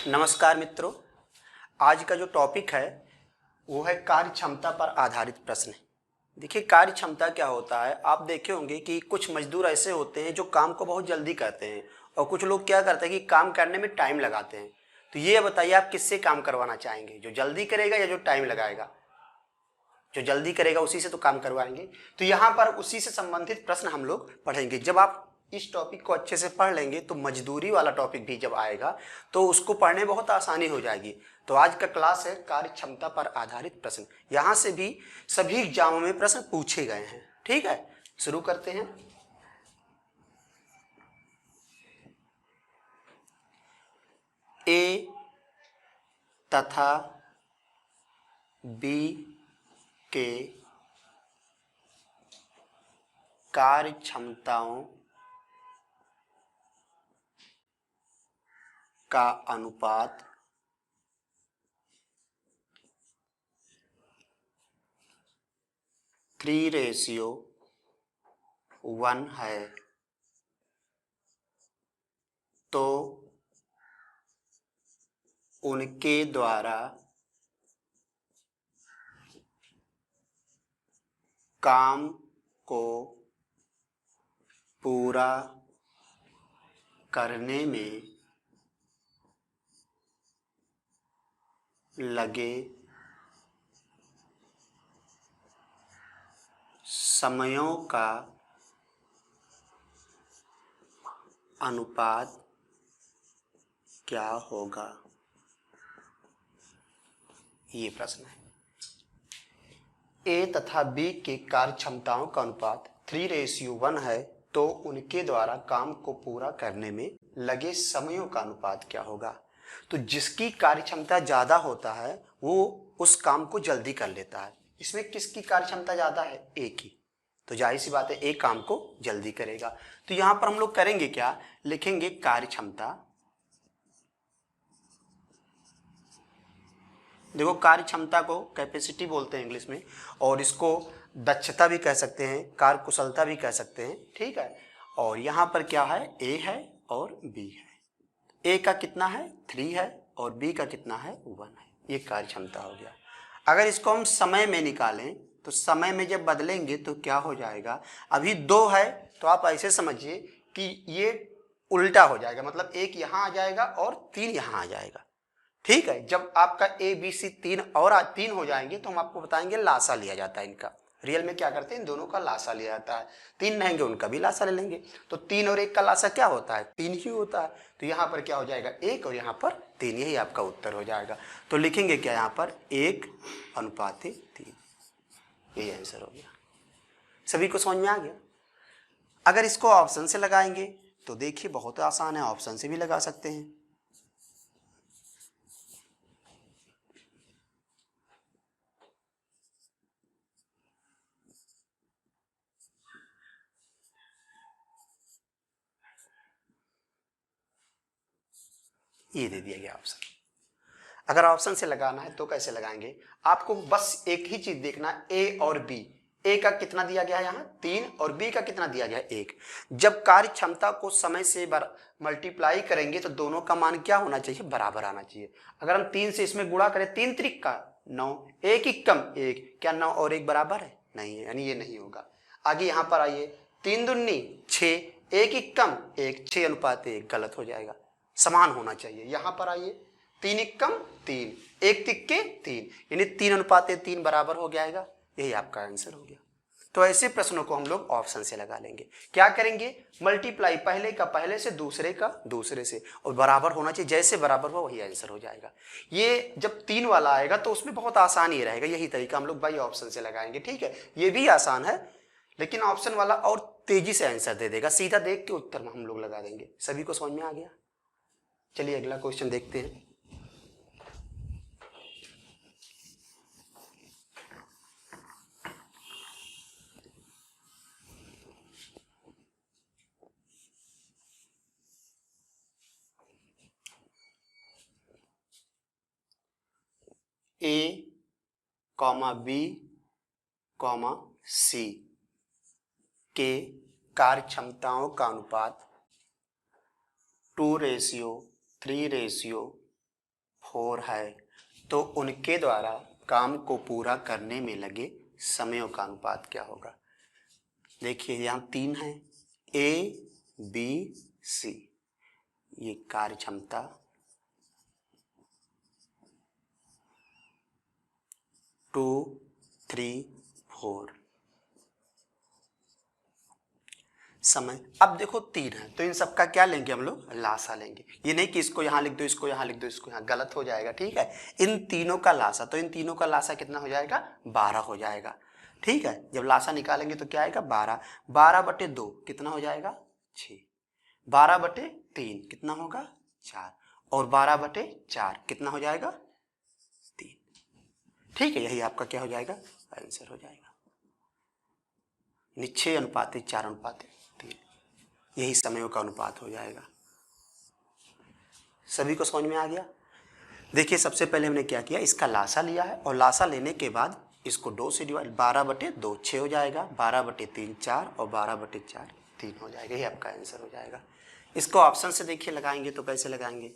नमस्कार मित्रों, आज का जो टॉपिक है वो है कार्य क्षमता पर आधारित प्रश्न। देखिए, कार्य क्षमता क्या होता है। आप देखे होंगे कि कुछ मजदूर ऐसे होते हैं जो काम को बहुत जल्दी करते हैं और कुछ लोग क्या करते हैं कि काम करने में टाइम लगाते हैं। तो ये बताइए, आप किससे काम करवाना चाहेंगे, जो जल्दी करेगा या जो टाइम लगाएगा? जो जल्दी करेगा उसी से तो काम करवाएंगे। तो यहाँ पर उसी से संबंधित प्रश्न हम लोग पढ़ेंगे। जब आप इस टॉपिक को अच्छे से पढ़ लेंगे तो मजदूरी वाला टॉपिक भी जब आएगा तो उसको पढ़ने बहुत आसानी हो जाएगी। तो आज का क्लास है कार्य क्षमता पर आधारित प्रश्न। यहाँ से भी सभी एग्जामों में प्रश्न पूछे गए हैं। ठीक है, शुरू करते हैं। ए तथा बी के कार्य क्षमताओं का अनुपात 3:1 है, तो उनके द्वारा काम को पूरा करने में लगे समयों का अनुपात क्या होगा? ये प्रश्न है। ए तथा बी के कार्य क्षमताओं का अनुपात 3:1 है, तो उनके द्वारा काम को पूरा करने में लगे समयों का अनुपात क्या होगा? तो जिसकी कार्य क्षमता ज़्यादा होता है वो उस काम को जल्दी कर लेता है। इसमें किसकी कार्य क्षमता ज़्यादा है? ए की। तो जाहिर सी बात है ए काम को जल्दी करेगा। तो यहाँ पर हम लोग करेंगे क्या, लिखेंगे कार्य क्षमता। देखो, कार्य क्षमता को कैपेसिटी बोलते हैं इंग्लिश में, और इसको दक्षता भी कह सकते हैं, कार्य कुशलता भी कह सकते हैं। ठीक है, और यहाँ पर क्या है, ए है और बी है। ए का कितना है? 3 है और बी का कितना है? 1 है। ये कार्य क्षमता हो गया। अगर इसको हम समय में निकालें तो समय में जब बदलेंगे तो क्या हो जाएगा? अभी 2 है तो आप ऐसे समझिए कि ये उल्टा हो जाएगा, मतलब 1 यहाँ आ जाएगा और 3 यहाँ आ जाएगा। ठीक है, जब आपका ए बी सी 3 हो जाएंगे तो हम आपको बताएंगे लासा लिया जाता है इनका। रियल में क्या करते हैं, इन दोनों का लासा लिया जाता है। 3 रहेंगे उनका भी लासा ले लेंगे। तो 3 और 1 का लासा क्या होता है? 3 ही होता है। तो यहाँ पर क्या हो जाएगा? 1 और यहाँ पर 3। यही आपका उत्तर हो जाएगा। तो लिखेंगे क्या यहाँ पर? 1:3। यही आंसर हो गया। सभी को समझ में आ गया? अगर इसको ऑप्शन से लगाएंगे तो देखिए बहुत आसान है, ऑप्शन से भी लगा सकते हैं। ये दे दिया गया ऑप्शन। अगर ऑप्शन से लगाना है तो कैसे लगाएंगे? आपको बस एक ही चीज देखना, ए और बी। ए का कितना दिया गया है यहाँ? 3, और बी का कितना दिया गया है? 1। जब कार्य क्षमता को समय से मल्टीप्लाई करेंगे तो दोनों का मान क्या होना चाहिए? बराबर आना चाहिए। अगर हम 3 से इसमें गुणा करें, 3 त्रिक का 9, 1 इक्कम 1, क्या 9 और 1 बराबर है? नहीं है, यानी ये नहीं होगा। आगे यहाँ पर आइए, 3 दूनी 6, 1 इक्कम 1, 6:1 गलत हो जाएगा। समान होना चाहिए। यहाँ पर आइए, 3 इक्कम 3, 1 तिक्के 3, यानी 3:3 बराबर हो जाएगा। यही आपका आंसर हो गया। तो ऐसे प्रश्नों को हम लोग ऑप्शन से लगा लेंगे। क्या करेंगे? मल्टीप्लाई, पहले का पहले से, दूसरे का दूसरे से, और बराबर होना चाहिए। जैसे बराबर हो वही आंसर हो जाएगा। ये जब 3 वाला आएगा तो उसमें बहुत आसान ही रहेगा। यही तरीका हम लोग बाई ऑप्शन से लगाएंगे। ठीक है, ये भी आसान है, लेकिन ऑप्शन वाला और तेजी से आंसर दे देगा। सीधा देख के उत्तर में हम लोग लगा देंगे। सभी को समझ में आ गया? चलिए अगला क्वेश्चन देखते हैं। ए कॉमा बी कॉमा सी के कार्य क्षमताओं का अनुपात 2:3:1 4 है तो उनके द्वारा काम को पूरा करने में लगे समयों का अनुपात क्या होगा। देखिए यहाँ 3 है, ए बी सी, ये कार्य क्षमता 2 3 4, समय। अब देखो 3 है तो इन सब का क्या लेंगे हम लोग, लासा लेंगे। ये नहीं कि इसको यहाँ लिख दो, इसको यहाँ लिख दो, इसको यहाँ, गलत हो जाएगा। ठीक है, इन तीनों का लासा, तो इन तीनों का लासा कितना हो जाएगा, 12 हो जाएगा। ठीक है, जब लासा निकालेंगे तो क्या आएगा, 12। 12/2 कितना हो जाएगा, 6। 12/3 कितना होगा, 4। और 12/4 कितना हो जाएगा, 3। ठीक है, यही आपका क्या हो जाएगा, आंसर हो जाएगा। 6:4:3, यही समयों का अनुपात हो जाएगा। सभी को समझ में आ गया। देखिए सबसे पहले हमने क्या किया, इसका लासा लिया है और लासा लेने के बाद इसको 2 से डिवाइड, 12/2 6 हो जाएगा, 12/3 4 और 12/4 3 हो जाएगा। ये आपका आंसर हो जाएगा। इसको ऑप्शन से देखिए लगाएंगे तो कैसे लगाएंगे,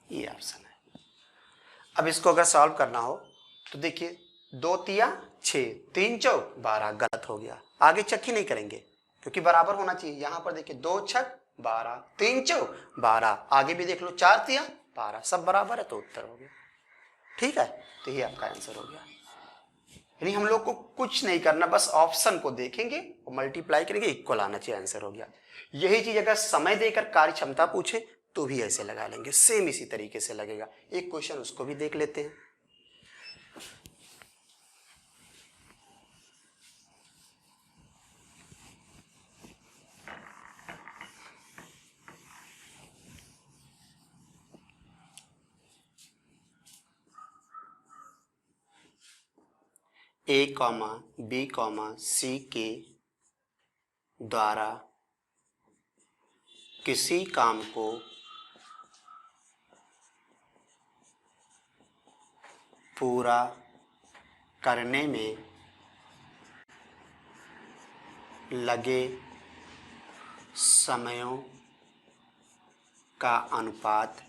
ये ऑप्शन है। अब इसको अगर सॉल्व करना हो तो देखिए 2 तिया 6, 3 चौक 12, गलत हो गया। आगे चेक ही नहीं करेंगे क्योंकि बराबर होना चाहिए। यहां पर देखिए 2 छक 12, 3 चौक 12, आगे भी देख लो 4 तिया 12, सब बराबर है तो उत्तर हो गया। ठीक है, तो ये आपका आंसर हो गया। यानी हम लोग को कुछ नहीं करना, बस ऑप्शन को देखेंगे और मल्टीप्लाई करेंगे, इक्वल आना चाहिए, आंसर हो गया। यही चीज अगर समय देकर कार्य क्षमता पूछे तो भी ऐसे लगा लेंगे, सेम इसी तरीके से लगेगा। एक क्वेश्चन उसको भी देख लेते हैं। ए कॉमा बी कॉमा सी के द्वारा किसी काम को पूरा करने में लगे समयों का अनुपात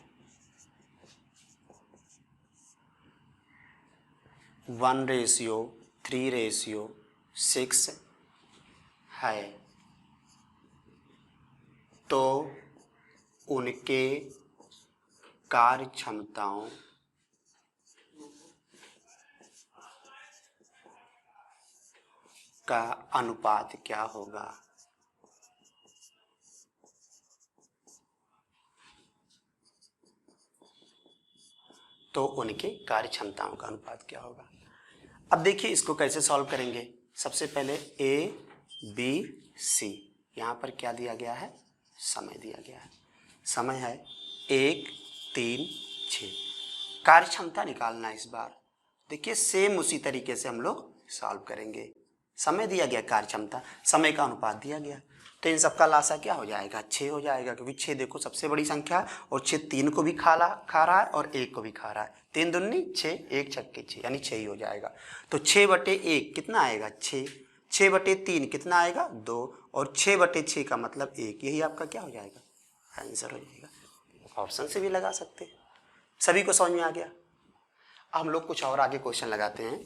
1:3:6 है तो उनके कार्य क्षमताओं का अनुपात क्या होगा। तो उनके कार्य क्षमताओं का अनुपात क्या होगा। अब देखिए इसको कैसे सॉल्व करेंगे। सबसे पहले ए बी सी, यहाँ पर क्या दिया गया है, समय दिया गया है। समय है 1 3 6। कार्य क्षमता निकालना है इस बार। देखिए सेम उसी तरीके से हम लोग सॉल्व करेंगे। समय दिया गया, कार्य क्षमता, समय का अनुपात दिया गया, तो इन सबका लासा क्या हो जाएगा, 6 हो जाएगा। क्योंकि 6 देखो सबसे बड़ी संख्या है और 6 3 को भी खा रहा है और 1 को भी खा रहा है। 3 दूनी 6, 1 छक्के 6, यानी 6 ही हो जाएगा। तो 6/1 कितना आएगा, 6। 6/3 कितना आएगा, 2। और 6/6 का मतलब 1। यही आपका क्या हो जाएगा, आंसर हो जाएगा। ऑप्शन से भी लगा सकते हैं। सभी को समझ में आ गया। हम लोग कुछ और आगे क्वेश्चन लगाते हैं।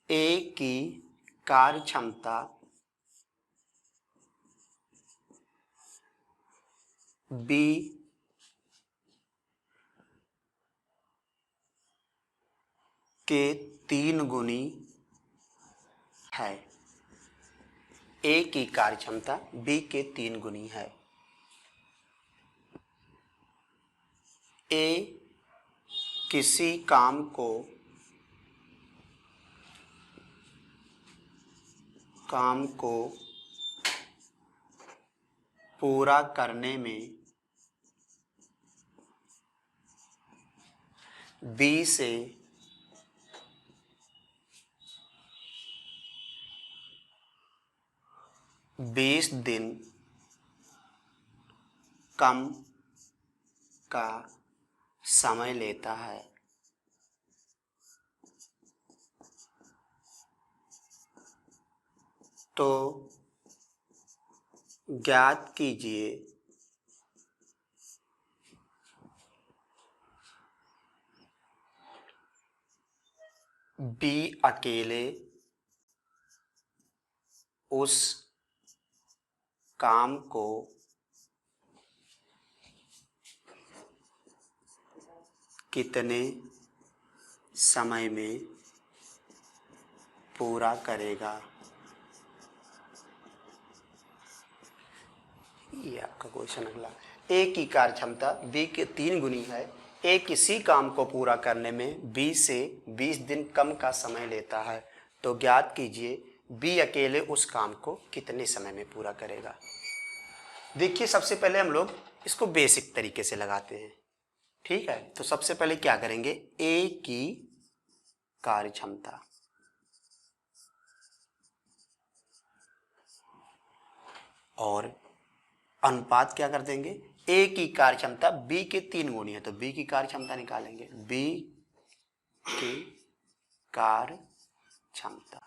ए की कार्य क्षमता बी के 3 गुनी है। ए की कार्य क्षमता बी के 3 गुनी है। ए किसी काम को पूरा करने में बी से 20 दिन कम का समय लेता है तो ज्ञात कीजिए बी अकेले उस काम को कितने समय में पूरा करेगा। ये आपका क्वेश्चन अगला। ए की कार्य क्षमता बी के 3 गुनी है। ए किसी काम को पूरा करने में बी से 20 दिन कम का समय लेता है तो ज्ञात कीजिए बी अकेले उस काम को कितने समय में पूरा करेगा। देखिए सबसे पहले हम लोग इसको बेसिक तरीके से लगाते हैं, ठीक है। तो सबसे पहले क्या करेंगे, ए की कार्य क्षमता और अनुपात क्या कर देंगे, ए की कार्य क्षमता बी के 3 गुनी है तो बी की कार्य क्षमता निकालेंगे, बी की कार्य क्षमता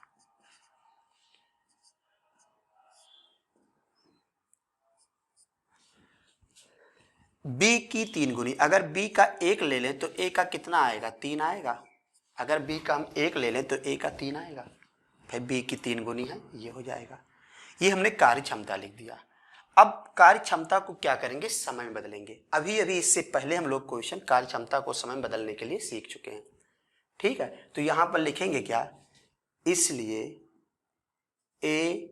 बी की 3 गुनी। अगर बी का 1 ले लें तो ए का कितना आएगा, 3 आएगा। अगर बी का हम 1 ले लें तो ए का 3 आएगा। फिर बी की 3 गुनी है, ये हो जाएगा। ये हमने कार्य क्षमता लिख दिया। अब कार्य क्षमता को क्या करेंगे, समय में बदलेंगे। अभी इससे पहले हम लोग क्वेश्चन कार्य क्षमता को समय में बदलने के लिए सीख चुके हैं, ठीक है। तो यहां पर लिखेंगे क्या, इसलिए ए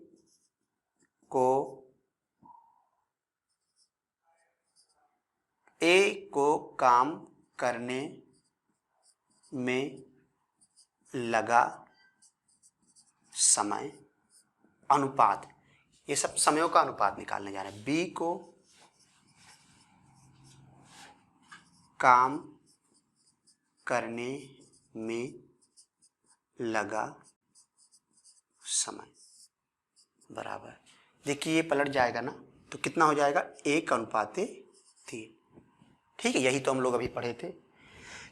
को काम करने में लगा समय अनुपात, ये सब समयों का अनुपात निकालने जा रहे हैं। बी को काम करने में लगा समय बराबर, देखिए ये पलट जाएगा ना तो कितना हो जाएगा, 1:3, ठीक है। यही तो हम लोग अभी पढ़े थे।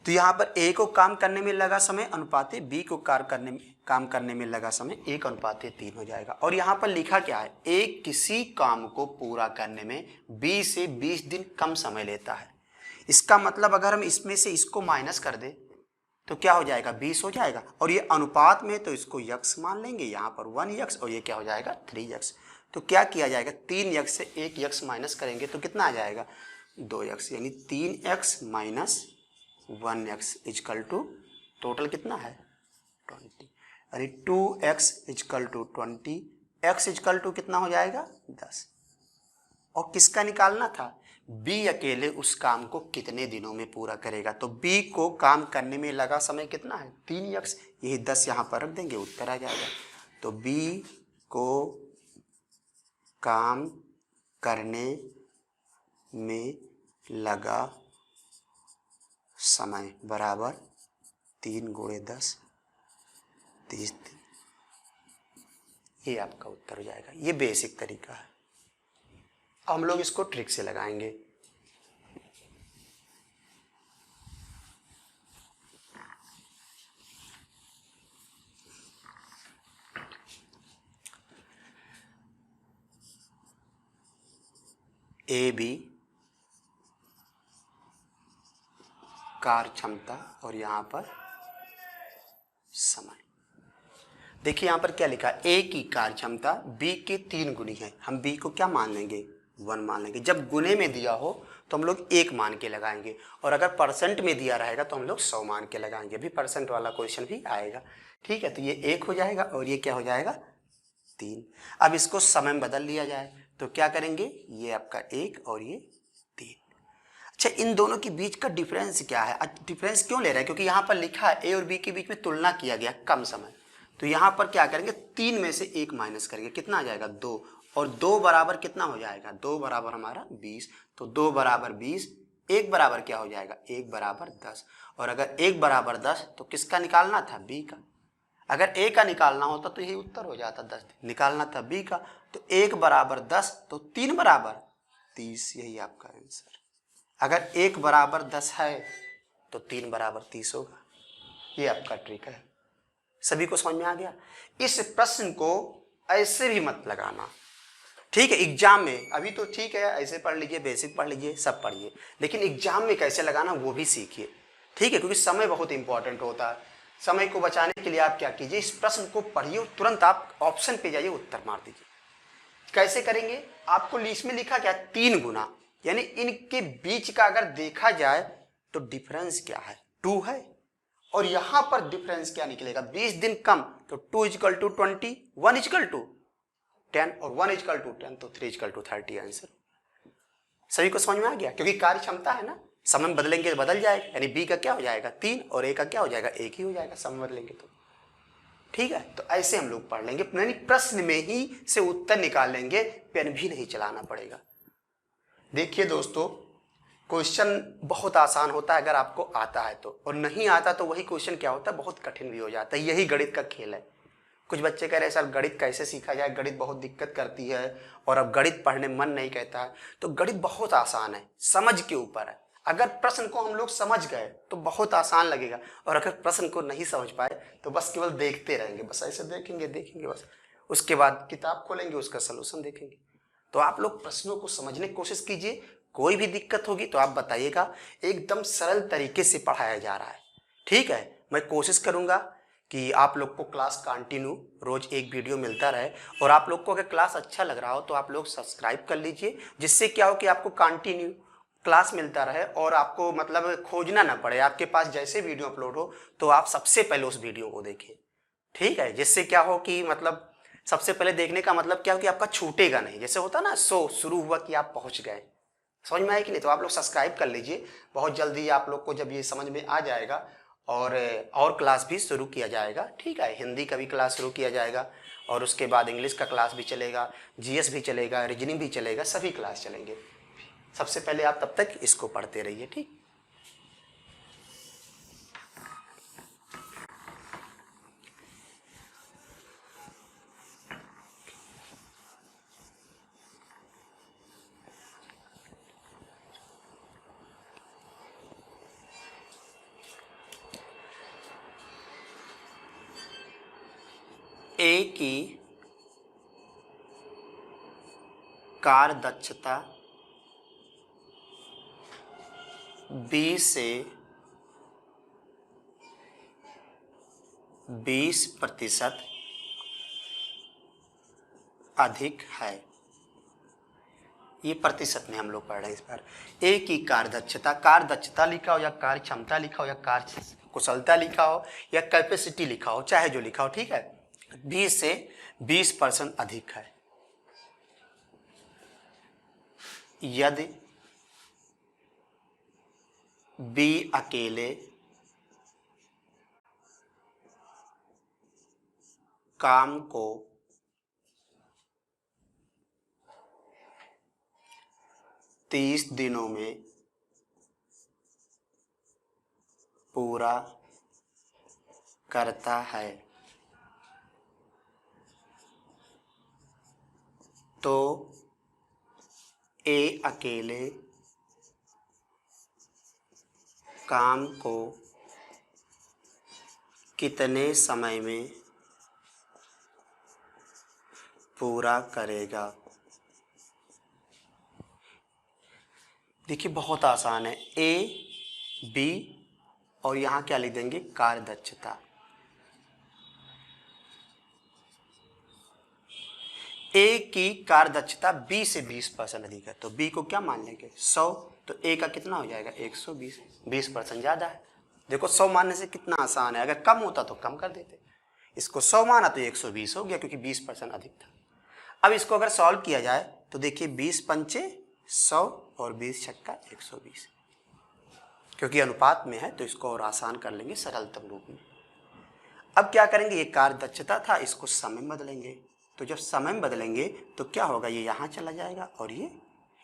तो यहाँ पर ए को काम करने में लगा समय अनुपाते बी को काम करने में लगा समय 1:3 हो जाएगा। और यहाँ पर लिखा क्या है, ए किसी काम को पूरा करने में बी से 20 दिन कम समय लेता है। इसका मतलब अगर हम इसमें से इसको माइनस कर दे तो क्या हो जाएगा, 20 हो जाएगा। और ये अनुपात में तो इसको यक्स मान लेंगे, यहाँ पर 1 यक्स और ये क्या हो जाएगा 3 यक्स। तो क्या किया जाएगा, 3 यक्स से 1 यक्स माइनस करेंगे तो कितना आ जाएगा, 2 यक्स, यानी 3x minus 1x is equal to total कितना है 20, यानी 2x is equal to 20, x is equal to कितना हो जाएगा 10। और किसका निकालना था, b अकेले उस काम को कितने दिनों में पूरा करेगा। तो b को काम करने में लगा समय कितना है 3x, यही 10 यहाँ पर रख देंगे उत्तर आ जाएगा। तो b को काम करने में लगा समय बराबर 3 × 10 30 दिन, ये आपका उत्तर हो जाएगा। ये बेसिक तरीका है। हम लोग इसको ट्रिक से लगाएंगे। ए बी कार्य क्षमता और यहां पर समय। देखिए यहां पर क्या लिखा, ए की कार्य क्षमता बी के 3 गुनी है। हम बी को क्या मान लेंगे, 1 मान लेंगे। जब गुने में दिया हो तो हम लोग 1 मान के लगाएंगे, और अगर परसेंट में दिया रहेगा तो हम लोग 100 मान के लगाएंगे। अभी परसेंट वाला क्वेश्चन भी आएगा, ठीक है। तो ये 1 हो जाएगा और ये क्या हो जाएगा 3। अब इसको समय में बदल लिया जाए तो क्या करेंगे, ये आपका 1 और ये 3। अच्छा अच्छा, इन दोनों के बीच का डिफरेंस क्या है? डिफरेंस क्यों ले रहे हैं? क्योंकि यहाँ पर लिखा है ए और बी के बीच में तुलना किया गया कम समय। तो यहाँ पर क्या करेंगे, 3 में से 1 माइनस करेंगे, कितना आ जाएगा 2, और 2 बराबर कितना हो जाएगा, 2 बराबर हमारा 20। तो 2 बराबर 20, 1 बराबर क्या हो जाएगा, 1 बराबर 10। और अगर 1 बराबर 10 तो किसका निकालना था, बी का। अगर ए का निकालना होता तो यही उत्तर हो जाता, 10 निकालना था बी का। तो 1 बराबर 10 तो 3 बराबर 30, यही आपका आंसर। अगर 1 बराबर 10 है तो 3 बराबर 30 होगा। ये आपका ट्रिक है। सभी को समझ में आ गया? इस प्रश्न को ऐसे भी मत लगाना, ठीक है। एग्जाम में अभी तो ठीक है, ऐसे पढ़ लीजिए, बेसिक पढ़ लीजिए, सब पढ़िए, लेकिन एग्जाम में कैसे लगाना वो भी सीखिए, ठीक है। क्योंकि समय बहुत इंपॉर्टेंट होता है। समय को बचाने के लिए आप क्या कीजिए, इस प्रश्न को पढ़िए और तुरंत आप ऑप्शन पे जाइए, उत्तर मार दीजिए। कैसे करेंगे, आपको इसमें लिखा क्या, 3 गुना, यानी इनके बीच का अगर देखा जाए तो डिफरेंस क्या है, 2 है। और यहां पर डिफरेंस क्या निकलेगा, 20 दिन कम, तो 2 इक्वल टू 20, 1 इक्वल टू 10 और 1 इक्वल टू 10, तो 3 इक्वल टू 30 आंसर। सभी को समझ में आ गया? क्योंकि कार्य क्षमता है ना, समय में बदलेंगे तो बदल जाएगा, यानी बी का क्या हो जाएगा 3 और ए का क्या हो जाएगा 1 ही हो जाएगा, समय बदलेंगे तो, ठीक है। तो ऐसे हम लोग पढ़ लेंगे, यानी प्रश्न में ही से उत्तर निकाल लेंगे, पेन भी नहीं चलाना पड़ेगा। देखिए दोस्तों, क्वेश्चन बहुत आसान होता है अगर आपको आता है तो, और नहीं आता तो वही क्वेश्चन क्या होता है, बहुत कठिन भी हो जाता है। यही गणित का खेल है। कुछ बच्चे कह रहे हैं सर गणित कैसे सीखा जाए, गणित बहुत दिक्कत करती है और अब गणित पढ़ने मन नहीं कहता है। तो गणित बहुत आसान है, समझ के ऊपर है। अगर प्रश्न को हम लोग समझ गए तो बहुत आसान लगेगा, और अगर प्रश्न को नहीं समझ पाए तो बस केवल देखते रहेंगे, बस ऐसे देखेंगे देखेंगे बस, उसके बाद किताब खोलेंगे, उसका सलूशन देखेंगे। तो आप लोग प्रश्नों को समझने की कोशिश कीजिए, कोई भी दिक्कत होगी तो आप बताइएगा। एकदम सरल तरीके से पढ़ाया जा रहा है, ठीक है। मैं कोशिश करूंगा कि आप लोग को क्लास कंटिन्यू रोज एक वीडियो मिलता रहे, और आप लोग को अगर क्लास अच्छा लग रहा हो तो आप लोग सब्सक्राइब कर लीजिए, जिससे क्या हो कि आपको कंटिन्यू क्लास मिलता रहे और आपको मतलब खोजना ना पड़े। आपके पास जैसे वीडियो अपलोड हो तो आप सबसे पहले उस वीडियो को देखें, ठीक है। जिससे क्या हो कि मतलब सबसे पहले देखने का मतलब क्या हो कि आपका छूटेगा नहीं। जैसे होता ना, शो शुरू हुआ कि आप पहुंच गए, समझ में आए कि नहीं? तो आप लोग सब्सक्राइब कर लीजिए। बहुत जल्दी आप लोग को जब ये समझ में आ जाएगा और क्लास भी शुरू किया जाएगा, ठीक है। हिंदी का भी क्लास शुरू किया जाएगा, और उसके बाद इंग्लिश का क्लास भी चलेगा, जीएस भी चलेगा, रीजनिंग भी चलेगा, सभी क्लास चलेंगे। सबसे पहले आप तब तक इसको पढ़ते रहिए, ठीक। ए की कार्य दक्षता बी से 20% अधिक है। ये प्रतिशत में हम लोग पढ़ रहे हैं इस बार। ए की कार्य दक्षता लिखा हो या कार्य क्षमता लिखा हो या कार्य कुशलता लिखा हो या कैपेसिटी लिखा हो, चाहे जो लिखा हो, ठीक है, 20 से 20% अधिक है यदि बी अकेले काम को 30 दिनों में पूरा करता है तो ए अकेले काम को कितने समय में पूरा करेगा। देखिए बहुत आसान है, ए बी और यहाँ क्या लिख देंगे, कार्य दक्षता। ए की कार्य दक्षता बी से 20% अधिक है, तो बी को क्या मान लेंगे 100, तो ए का कितना हो जाएगा 120, 20% ज़्यादा है। देखो 100 मानने से कितना आसान है, अगर कम होता तो कम कर देते। इसको 100 माना तो 120 हो गया, क्योंकि 20% अधिक था। अब इसको अगर सॉल्व किया जाए तो देखिए 20 पंचे 100 और 20 छक्का 120, क्योंकि अनुपात में है तो इसको और आसान कर लेंगे सरलतम रूप में। अब क्या करेंगे, ये कार्य दक्षता था, इसको समय में बदलेंगे। तो जब समय में बदलेंगे तो क्या होगा, ये यहाँ चला जाएगा और ये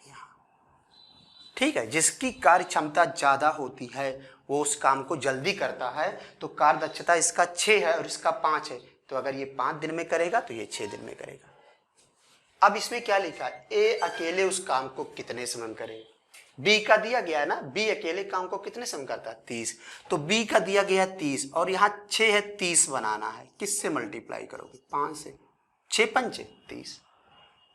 यहाँ। ठीक है, जिसकी कार्य क्षमता ज़्यादा होती है वो उस काम को जल्दी करता है। तो कार्य दक्षता इसका 6 है और इसका 5 है, तो अगर ये 5 दिन में करेगा तो ये 6 दिन में करेगा। अब इसमें क्या लिखा है, ए अकेले उस काम को कितने समय में करे। बी का दिया गया है ना, बी अकेले काम को कितने समय करता है, 30। तो बी का दिया गया 30 और यहाँ 6 है, 30 बनाना है। किससे मल्टीप्लाई करोगे, 5 से। 6 पंचे 30।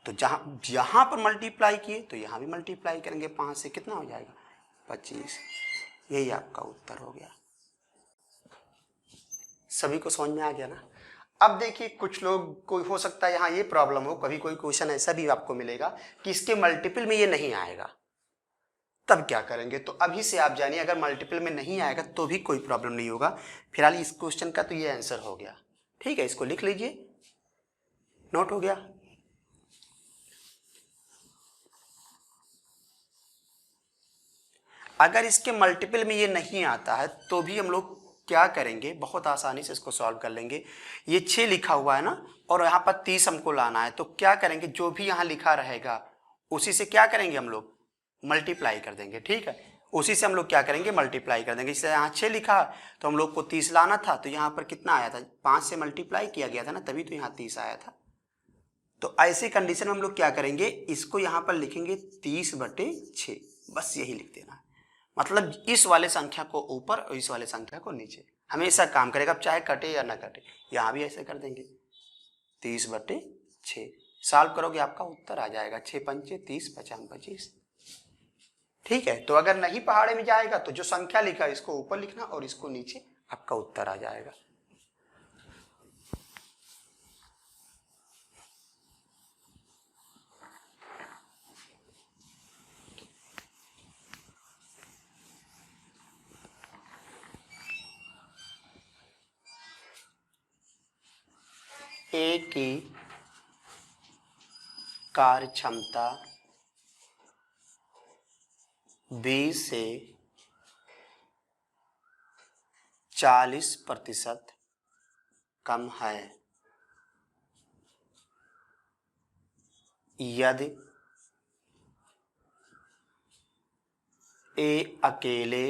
तो जहां पर मल्टीप्लाई किए तो यहाँ भी मल्टीप्लाई करेंगे 5 से, कितना हो जाएगा 25। यही आपका उत्तर हो गया। सभी को समझ में आ गया ना। अब देखिए कुछ लोग को हो सकता है यहाँ ये प्रॉब्लम हो, कभी कोई क्वेश्चन ऐसा भी आपको मिलेगा कि इसके मल्टीपल में ये नहीं आएगा, तब क्या करेंगे। तो अभी से आप जानिए, अगर मल्टीपल में नहीं आएगा तो भी कोई प्रॉब्लम नहीं होगा। फिलहाल इस क्वेश्चन का तो ये आंसर हो गया। ठीक है, इसको लिख लीजिए, नोट हो गया। अगर इसके मल्टीपल में ये नहीं आता है तो भी हम लोग क्या करेंगे, बहुत आसानी से इसको सॉल्व कर लेंगे। ये 6 लिखा हुआ है ना, और यहाँ पर 30 हमको लाना है, तो क्या करेंगे, जो भी यहाँ लिखा रहेगा उसी से क्या करेंगे, हम लोग मल्टीप्लाई कर देंगे। ठीक है, उसी से हम लोग क्या करेंगे, मल्टीप्लाई कर देंगे। जैसे यहाँ 6 लिखा तो हम लोग को 30 लाना था, तो यहाँ पर कितना आया था, 5 से मल्टीप्लाई किया गया था ना, तभी तो यहाँ 30 आया था। तो ऐसी कंडीशन में हम लोग क्या करेंगे, इसको यहाँ पर लिखेंगे 30/6, बस यही लिख देना है। मतलब इस वाले संख्या को ऊपर और इस वाले संख्या को नीचे, हमेशा काम करेगा, अब चाहे कटे या ना कटे। यहाँ भी ऐसे कर देंगे 30/6, सॉल्व करोगे आपका उत्तर आ जाएगा 6 पंचे 30, 50 25। ठीक है, तो अगर नहीं पहाड़े में जाएगा तो जो संख्या लिखा है इसको ऊपर लिखना और इसको नीचे, आपका उत्तर आ जाएगा। ए की कार्य क्षमता बी से 40% कम है यदि ए अकेले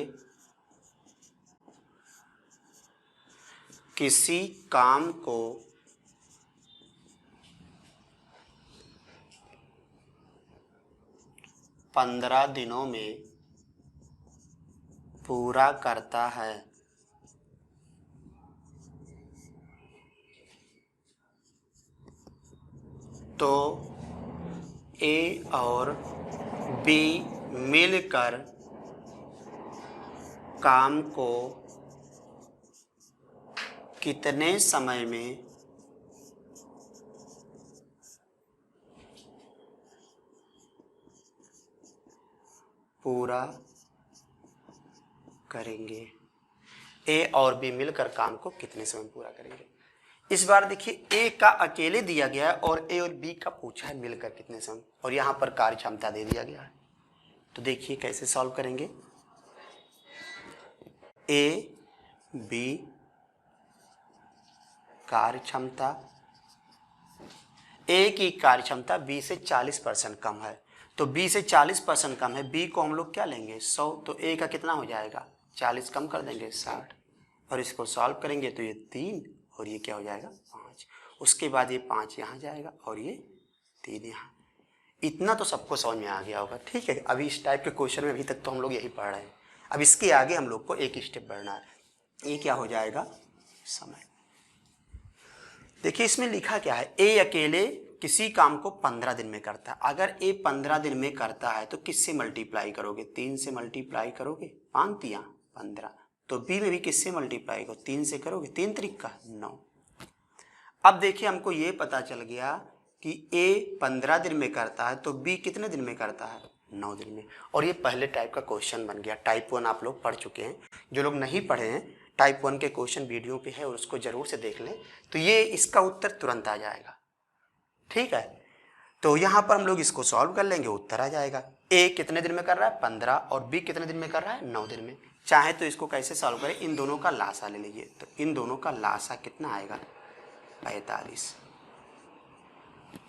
किसी काम को 15 दिनों में पूरा करता है तो ए और बी मिलकर काम को कितने समय में पूरा करेंगे। ए और बी मिलकर काम को कितने समय में पूरा करेंगे। इस बार देखिए ए का अकेले दिया गया है और ए और बी का पूछा है मिलकर कितने समय, और यहाँ पर कार्य क्षमता दे दिया गया है। तो देखिए कैसे सॉल्व करेंगे। ए बी कार्य क्षमता, ए की कार्य क्षमता बी से 40% कम है, तो बी से 40% कम है, बी को हम लोग क्या लेंगे 100, तो ए का कितना हो जाएगा 40 कम कर देंगे 60, और इसको सॉल्व करेंगे तो ये 3 और ये क्या हो जाएगा 5। उसके बाद ये 5 यहाँ जाएगा और ये 3 यहाँ। इतना तो सबको समझ में आ गया होगा। ठीक है, अभी इस टाइप के क्वेश्चन में अभी तक तो हम लोग यही पढ़ रहे हैं। अब इसके आगे हम लोग को एक स्टेप बढ़ना है। ये क्या हो जाएगा समय। देखिए इसमें लिखा क्या है, ए अकेले किसी काम को 15 दिन में करता है। अगर ए 15 दिन में करता है तो किससे मल्टीप्लाई करोगे, 3 से मल्टीप्लाई करोगे, 5 तिया 15। तो बी में भी किससे मल्टीप्लाई करो, 3 से करोगे, 3 त्रिक का 9। अब देखिए हमको ये पता चल गया कि ए 15 दिन में करता है तो बी कितने दिन में करता है 9 दिन में। और ये पहले टाइप का क्वेश्चन बन गया। टाइप 1 आप लोग पढ़ चुके हैं, जो लोग नहीं पढ़े हैं टाइप 1 के क्वेश्चन वीडियो पे है और उसको जरूर से देख लें, तो ये इसका उत्तर तुरंत आ जाएगा। ठीक है, तो यहाँ पर हम लोग इसको सॉल्व कर लेंगे, उत्तर आ जाएगा। ए कितने दिन में कर रहा है 15 और बी कितने दिन में कर रहा है 9 दिन में। चाहे तो इसको कैसे सॉल्व करें, इन दोनों का लासा ले लीजिए। तो इन दोनों का लासा कितना आएगा 45।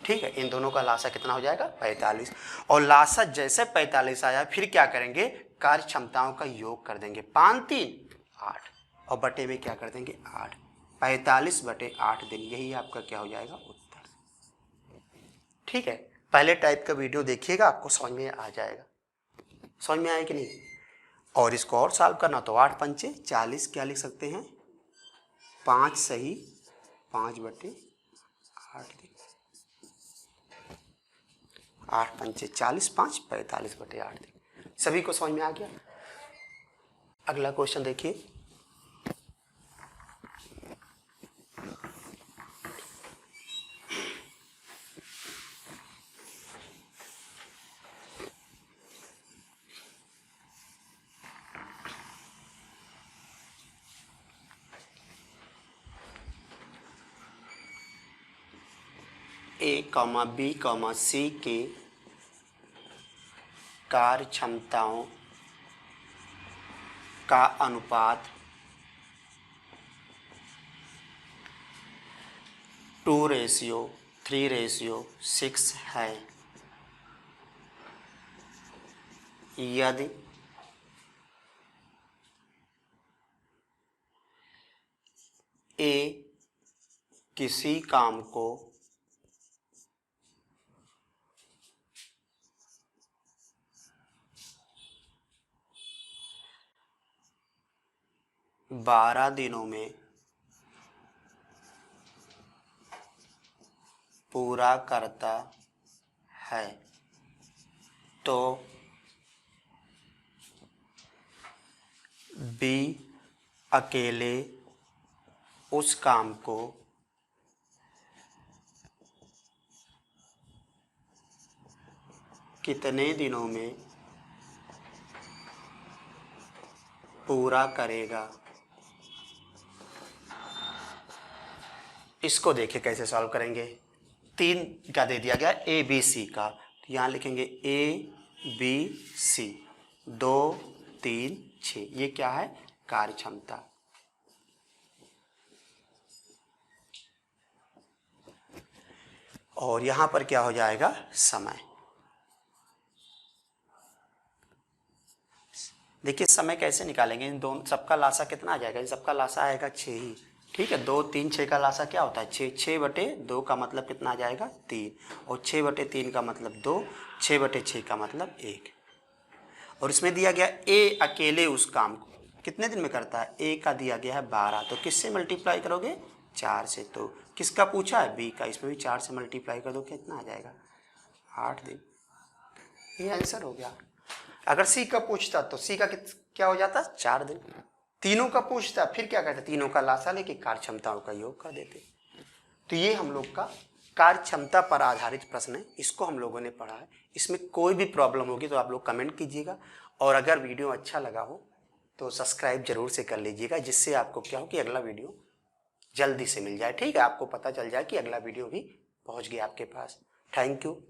ठीक है, इन दोनों का लासा कितना हो जाएगा 45। और लासा जैसे 45 आया फिर क्या करेंगे, कार्य क्षमताओं का योग कर देंगे। 5 3 8 और बटे में क्या कर देंगे 8। 45 बटे 8 दिन, यही आपका क्या हो जाएगा उत्तर। ठीक है, पहले टाइप का वीडियो देखिएगा, आपको समझ में आ जाएगा। समझ में आया कि नहीं। और इसको और सॉल्व करना तो 8 पंचे 40, क्या लिख सकते हैं 5 सही 5 बटे 8 दिन। 8 पंचे 40, 5 45 बटे 8 दिन। सभी को समझ में आ गया। अगला क्वेश्चन देखिए। ए कॉमा बी कॉमा सी के कार्य क्षमताओं का अनुपात 2:3:6 है। यदि ए किसी काम को बारह दिनों में पूरा करता है तो बी अकेले उस काम को कितने दिनों में पूरा करेगा। इसको देखिए कैसे सॉल्व करेंगे। 3 का दे दिया गया ए बी सी का, तो यहाँ लिखेंगे ए बी सी 2 3 6, ये क्या है कार्य क्षमता। और यहाँ पर क्या हो जाएगा समय। देखिए समय कैसे निकालेंगे, इन दोनों सबका लासा कितना आ जाएगा, इन सबका लासा आएगा 6 ही। ठीक है, 2 3 6 का लासा क्या होता है 6। 6 बटे 2 का मतलब कितना आ जाएगा 3, और 6 बटे 3 का मतलब 2, 6 बटे 6 का मतलब 1। और इसमें दिया गया ए अकेले उस काम को कितने दिन में करता है, ए का दिया गया है 12, तो किससे मल्टीप्लाई करोगे 4 से। तो किसका पूछा है बी का, इसमें भी 4 से मल्टीप्लाई कर दो, कितना आ जाएगा 8 दिन। ये आंसर हो गया। अगर सी का पूछता तो सी का क्या हो जाता 4 दिन। तीनों का पूछता फिर क्या करते, तीनों का लासा लेके कार्य क्षमताओं का योग कर देते। तो ये हम लोग का कार्य क्षमता पर आधारित प्रश्न है, इसको हम लोगों ने पढ़ा है। इसमें कोई भी प्रॉब्लम होगी तो आप लोग कमेंट कीजिएगा, और अगर वीडियो अच्छा लगा हो तो सब्सक्राइब जरूर से कर लीजिएगा, जिससे आपको क्या हो कि अगला वीडियो जल्दी से मिल जाए। ठीक है, आपको पता चल जाए कि अगला वीडियो भी पहुंच गया आपके पास। Thank you.